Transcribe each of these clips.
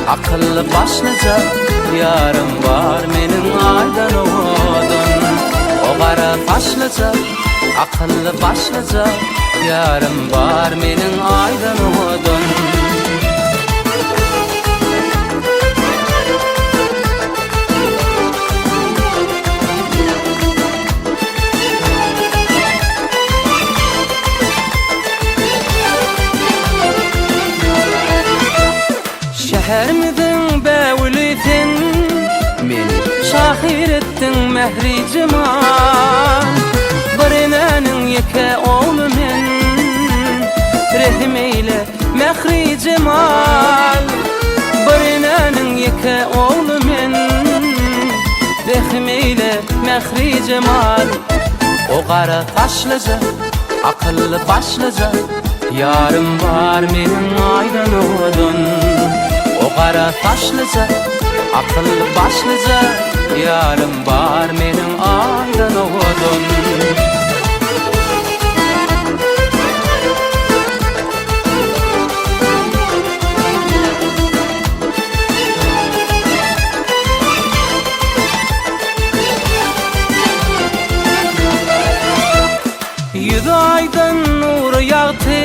akıllı başlıca yarım var menin aydan oğudun. O qara kaşlıca akıllı başlıca yarım var menin aydan oğudun. Şehir midin bevlitin meni şahir ettin mehri cemal. Birinin yeke oğlu men rehim eyle mehri cemal. Birinin yeke oğlu men rehim eyle mehri cemal. O qara kaşlıca akıllı başlıca yarım var menin aydan oğudun. O qara taşlıca akıllı başlıca yarım var menin aydan oğudun. Yüzü aydın nur yağtı,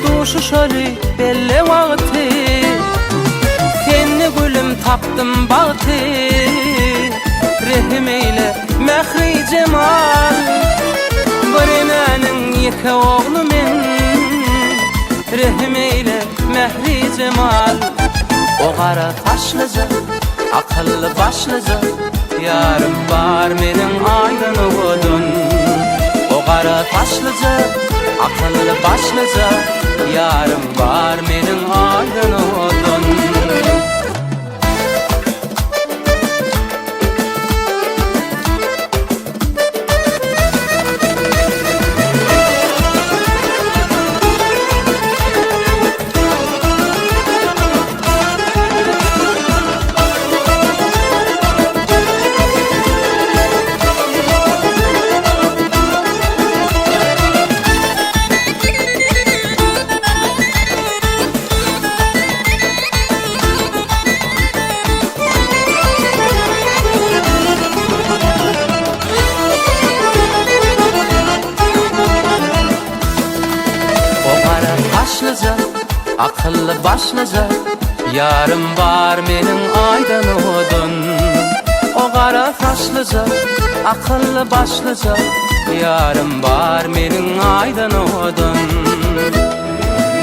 duşu şöyle belli vakti. Seni gülüm taptım bağtı, rehim eyle mehri cemal. Birinin yeke oğlu men rehim eyle mehri cemal. O qara taşlıca akıllı başlıca yarım var menin aydan oğudun. O qara taşlıca akıllı başlıca yarım var menin aydan oğudun. Akıllı başlıca yarım var menin aydan oğudun. O qara taşlıca akıllı başlıca yarım var menin